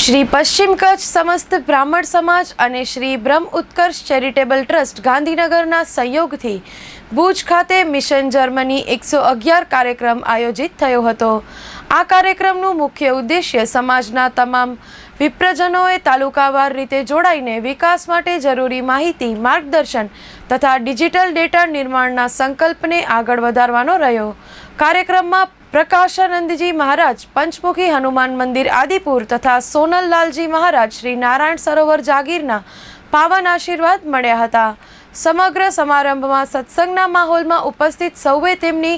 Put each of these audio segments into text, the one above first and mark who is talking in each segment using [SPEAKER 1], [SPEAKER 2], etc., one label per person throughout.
[SPEAKER 1] શ્રી પશ્ચિમ કચ્છ સમસ્ત બ્રાહ્મણ સમાજ અને શ્રી બ્રહ્મ ઉત્કર્ષ ચેરિટેબલ ટ્રસ્ટ ગાંધીનગરના સહયોગથી ભુજ ખાતે મિશન જર્મની 111 કાર્યક્રમ આયોજિત થયો હતો। આ કાર્યક્રમનું મુખ્ય ઉદ્દેશ્ય સમાજના તમામ વિપ્રજનોએ તાલુકાવાર રીતે જોડાઈને વિકાસ માટે જરૂરી માહિતી, માર્ગદર્શન તથા ડિજિટલ ડેટા નિર્માણના સંકલ્પને આગળ વધારવાનો રહ્યો। કાર્યક્રમમાં પ્રકાશાનંદજી महाराज पंचमुखी हनुमान मंदिर आदिपुर तथा सोनल लालजी महाराज श्री नारायण सरोवर जागीरना पावन आशीर्वाद मळ्या हता। समग्र समारंभमां सत्संगना माहोलमां उपस्थित सौए तेमनी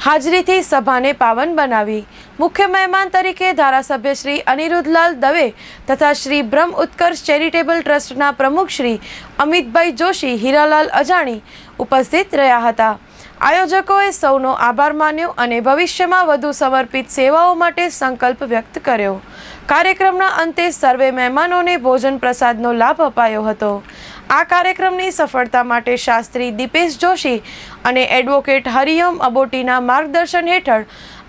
[SPEAKER 1] हाजरीथी सभाने पावन बनावी। मुख्य मेहमान तरीके धारासभ्य श्री अनिरुद्धलाल दवे तथा श्री ब्रह्म उत्कर्ष चेरिटेबल ट्रस्टना प्रमुख श्री अमितभाई जोशी, हीरालाल अजाणी उपस्थित रह्या हता। आयोजकोए सौनो आभार मान्यो अने भविष्यमां वधु समर्पित सेवाओं माटे संकल्प व्यक्त कर्यो। कार्यक्रमना अंते सर्वे मेहमानोने भोजन प्रसादनो लाभ अपायो हतो। आ कार्यक्रमनी सफलता माटे शास्त्री दीपेश जोशी अने एडवोकेट हरिओम अबोटीना मार्गदर्शन हेठळ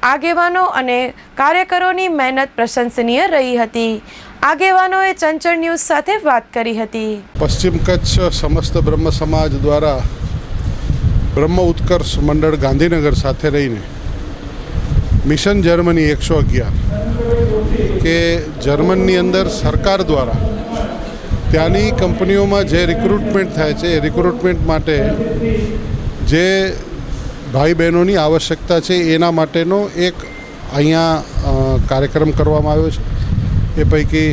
[SPEAKER 1] आगेवानो अने कार्यकरोनी मेहनत प्रशंसनीय रही हती। आगेवानोए चंचल न्यूज साथे वात करी हती।
[SPEAKER 2] पश्चिम कच्छ समस्त ब्रह्म समाज द्वारा ब्रह्म उत्कर्ष मंडल गांधीनगर साथे रहीने मिशन जर्मनी 111 के जर्मनी अंदर सरकार द्वारा त्यानी कंपनीओं में जे रिक्रूटमेंट थाय छे रिक्रूटमेंट माटे जे भाई बहनों की आवश्यकता है एना माटेनो एक अहींया कार्यक्रम करवामां आव्यो छे। ए पैकी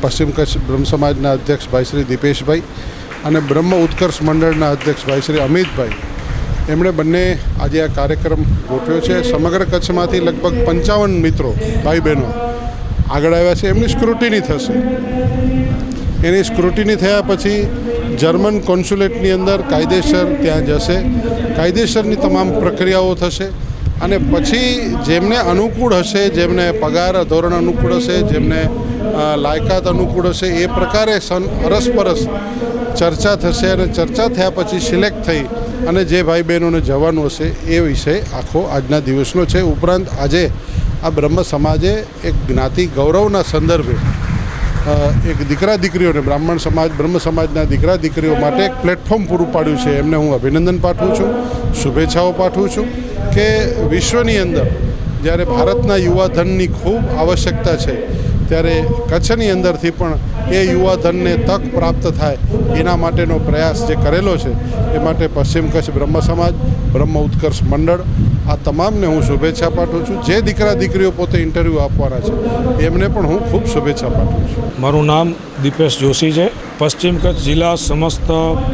[SPEAKER 2] पश्चिम कच्छ ब्रह्म समाजना अध्यक्ष भाई श्री दीपेश भाई અને બ્રહ્મ ઉત્કર્ષ મંડળના અધ્યક્ષ ભાઈ શ્રી અમિતભાઈ એમણે બંને આજે આ કાર્યક્રમ ગોઠવ્યો છે। સમગ્ર કચ્છમાંથી લગભગ 55 મિત્રો ભાઈ બહેનો આગળ આવ્યા છે। એમની સ્ક્રુટિની થશે। એની સ્ક્રુટિની થયા પછી જર્મન કોન્સ્યુલેટની અંદર કાયદેસર ત્યાં જશે। કાયદેસરની તમામ પ્રક્રિયાઓ થશે અને પછી જેમને અનુકૂળ હશે, જેમને પગાર ધોરણ અનુકૂળ હશે, જેમને લાયકાત અનુકૂળ હશે, એ પ્રકારે અરસપરસ ચર્ચા થશે અને ચર્ચા થયા પછી સિલેક્ટ થઈ અને જે ભાઈ બહેનોને જવાનું હશે એ વિષય આખો આજના દિવસનો છે। ઉપરાંત આજે આ બ્રહ્મ સમાજે એક જ્ઞાતિ ગૌરવના સંદર્ભે એક દીકરા દીકરીઓને બ્રાહ્મણ સમાજ બ્રહ્મ સમાજના દીકરા દીકરીઓ માટે એક પ્લેટફોર્મ પૂરું પાડ્યું છે। એમને હું અભિનંદન પાઠવું છું, શુભેચ્છાઓ પાઠવું છું કે વિશ્વની અંદર જ્યારે ભારતના યુવાધનની ખૂબ આવશ્યકતા છે ત્યારે કચ્છની અંદરથી પણ એ યુવાધનને તક પ્રાપ્ત થાય એના માટેનો પ્રયાસ જે કરેલો છે એ માટે પશ્ચિમ કચ્છ બ્રહ્મ સમાજ બ્રહ્મ ઉત્કર્ષ મંડળ આ તમામને હું શુભેચ્છા પાઠવું છું। જે દીકરા દીકરીઓ પોતે ઇન્ટરવ્યૂ આપવાના છે એમને પણ હું ખૂબ શુભેચ્છા પાઠવું છું।
[SPEAKER 3] મારું નામ દીપેશ જોશી છે। પશ્ચિમ કચ્છ જિલ્લા સમસ્ત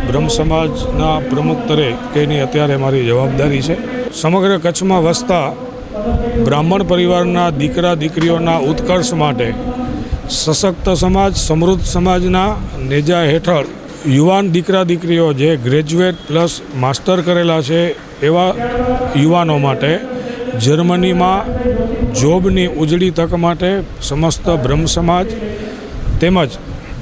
[SPEAKER 3] બ્રહ્મ સમાજના પ્રમુખ તરીકેની અત્યારે મારી જવાબદારી છે। સમગ્ર કચ્છમાં વસતા બ્રાહ્મણ પરિવારના દીકરા દીકરીઓના ઉત્કર્ષ માટે સશક્ત સમાજ સમૃદ્ધ સમાજના નેજા હેઠળ યુવાન દીકરા દીકરીઓ જે ગ્રેજ્યુએટ પ્લસ માસ્ટર કરેલા છે એવા યુવાનો માટે જર્મનીમાં જોબની ઉજળી તક માટે સમસ્ત બ્રહ્મ સમાજ તેમજ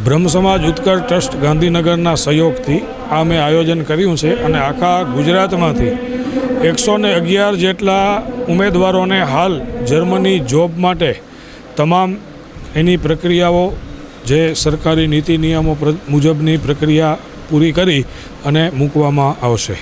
[SPEAKER 3] બ્રહ્મ સમાજ ઉત્કર્ષ ટ્રસ્ટ ગાંધીનગરના સહયોગથી આ મેં આયોજન કર્યું છે અને આખા ગુજરાતમાંથી 111 જેટલા ઉમેદવારોને હાલ જર્મની જોબ માટે તમામ એની પ્રક્રિયાઓ જે સરકારી નીતિ નિયમો મુજબની પ્રક્રિયા પૂરી કરી અને મૂકવામાં આવશે।